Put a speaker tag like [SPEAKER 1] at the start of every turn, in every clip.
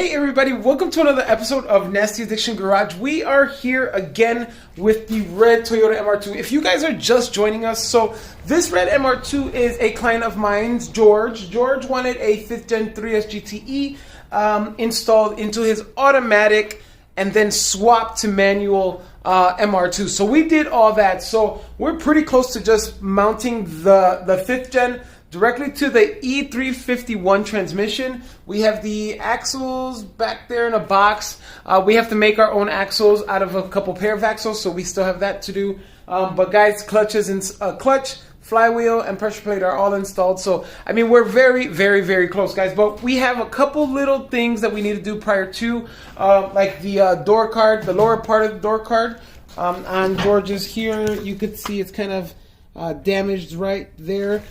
[SPEAKER 1] Hey everybody, welcome to another episode of Nasty Addiction Garage. We are here again with the red Toyota MR2. If you guys are just joining us, so this red MR2 is a client of mine's, George. George wanted a 5th Gen 3S GTE installed into his automatic and then swapped to manual MR2. So we did all that. So we're pretty close to just mounting the 5th Gen directly to the E351 transmission. We have the axles back there in a box. We have to make our own axles out of a couple pair of axles, so we still have that to do. But guys, clutch, flywheel, and pressure plate are all installed. So, I mean, we're very, very, very close, guys. But we have a couple little things that we need to do prior to, like the door card, the lower part of the door card. On George's here, you could see it's kind of damaged right there.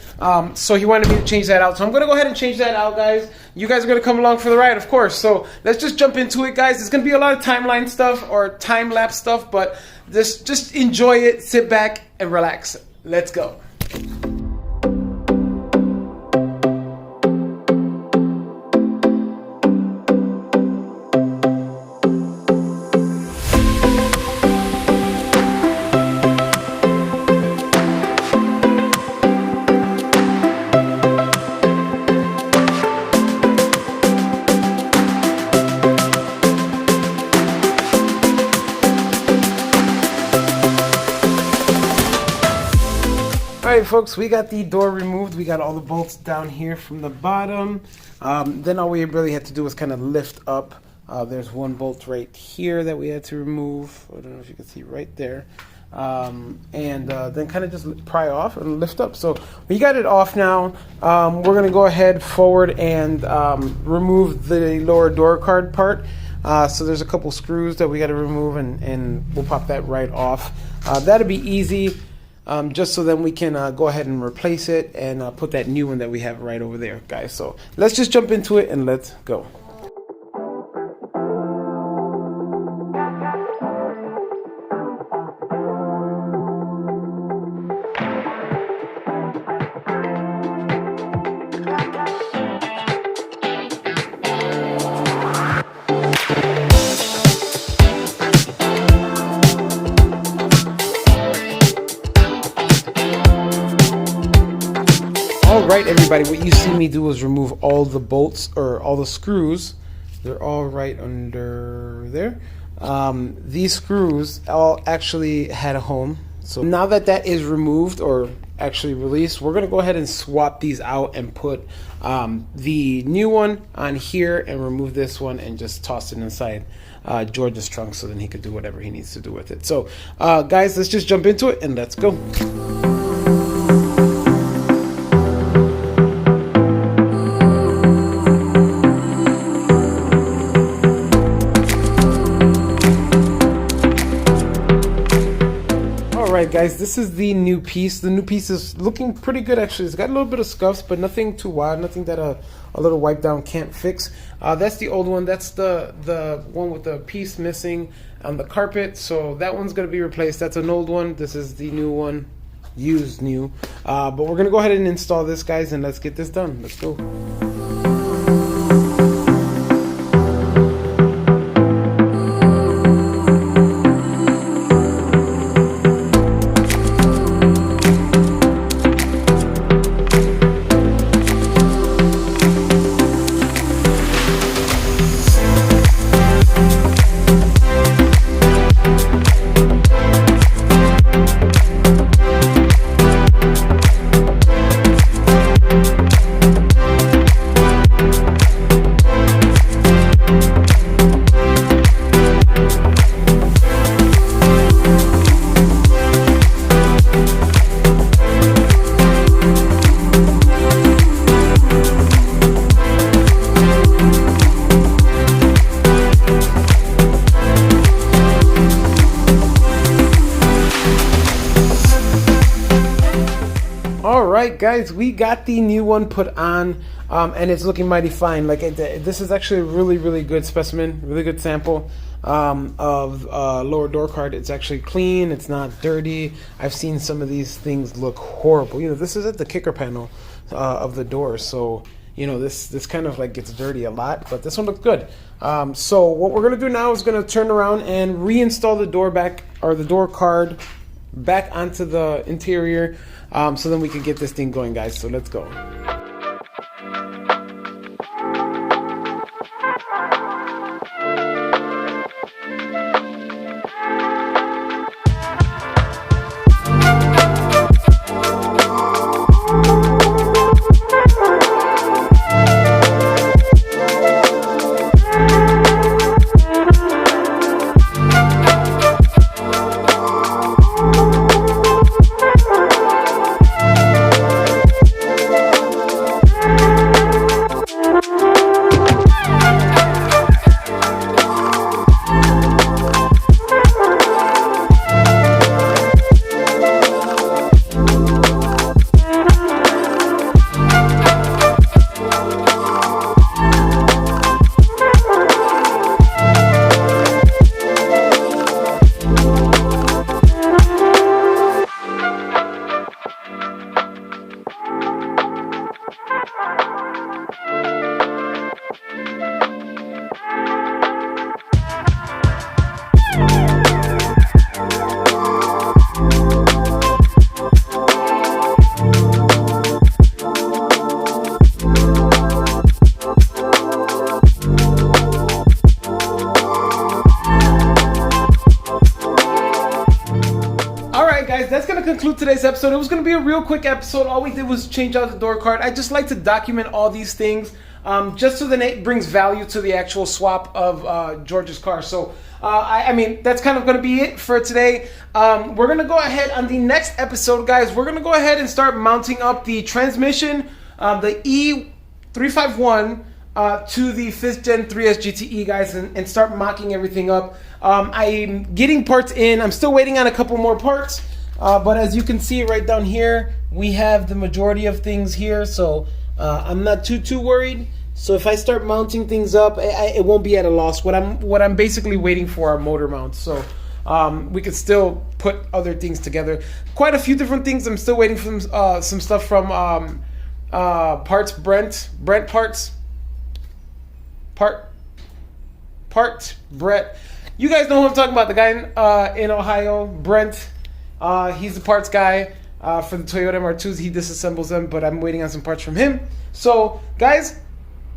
[SPEAKER 1] So he wanted me to change that out. So I'm going to go ahead and change that out, guys. You guys are going to come along for the ride, of course. So let's just jump into it, guys. It's going to be a lot of timeline stuff or time-lapse stuff, but just enjoy it, sit back, and relax. Let's go. Alright folks, we got the door removed. We got all the bolts down here from the bottom. Then all we really had to do was kind of lift up. There's one bolt right here that we had to remove. I don't know if you can see right there. Then kind of just pry off and lift up. So we got it off now. We're going to go ahead forward and remove the lower door card part. So there's a couple screws that we got to remove, and we'll pop that right off. That'll be easy. Just so then we can go ahead and replace it and put that new one that we have right over there, guys. So let's just jump into it and let's go. Alright everybody, what you see me do is remove all the bolts or all the screws. They're all right under there. These screws all actually had a home. So now that that is removed or actually released, we're going to go ahead and swap these out and put the new one on here and remove this one and just toss it inside George's trunk so then he could do whatever he needs to do with it. So guys, let's just jump into it and let's go. Alright guys, this is the new piece. The new piece is looking pretty good actually. It's got a little bit of scuffs, but nothing too wild, nothing that a little wipe down can't fix. That's the old one. That's the one with the piece missing on the carpet. So that one's going to be replaced. That's an old one. This is the new one, used new. But we're going to go ahead and install this, guys, and let's get this done. Let's go. Alright guys, we got the new one put on, and it's looking mighty fine. Like this is actually a really, really good specimen, really good sample of lower door card. It's actually clean, it's not dirty. I've seen some of these things look horrible. You know, this is at the kicker panel of the door, so you know, this kind of like gets dirty a lot, but this one looks good. So what we're gonna do now is gonna turn around and reinstall the door back, or the door card back onto the interior, so then we can get this thing going, guys. So let's go. Guys, that's going to conclude today's episode. It was going to be a real quick episode. All we did was change out the door card. I just like to document all these things, just so that it brings value to the actual swap of George's car. So, I mean, that's kind of going to be it for today. We're going to go ahead on the next episode, guys. We're going to go ahead and start mounting up the transmission, the E351, to the 5th Gen 3S GTE, guys, and start mocking everything up. I'm getting parts in. I'm still waiting on a couple more parts. But as you can see right down here, we have the majority of things here, so I'm not too worried. So if I start mounting things up, it won't be at a loss. What I'm basically waiting for are motor mounts, so we could still put other things together. Quite a few different things. I'm still waiting for some stuff from parts Brett. You guys know who I'm talking about, the guy in Ohio, Brent. He's the parts guy for the Toyota MR2s. He disassembles them, but I'm waiting on some parts from him. So, guys,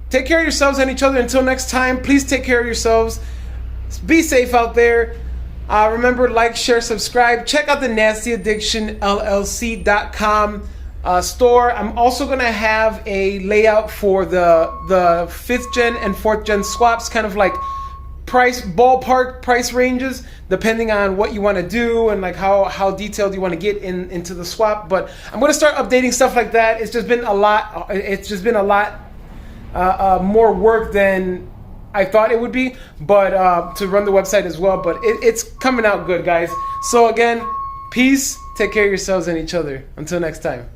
[SPEAKER 1] take care of yourselves and each other. Until next time, please take care of yourselves. Be safe out there. Remember, like, share, subscribe. Check out the NastyAddictionLLC.com store. I'm also going to have a layout for the 5th Gen and 4th Gen swaps, kind of like ballpark price ranges, depending on what you want to do and like how detailed you want to get into the swap. But I'm going to start updating stuff like that. It's just been a lot. It's just been a lot more work than I thought it would be, but to run the website as well. But it's coming out good, guys. So again, peace. Take care of yourselves and each other. Until next time.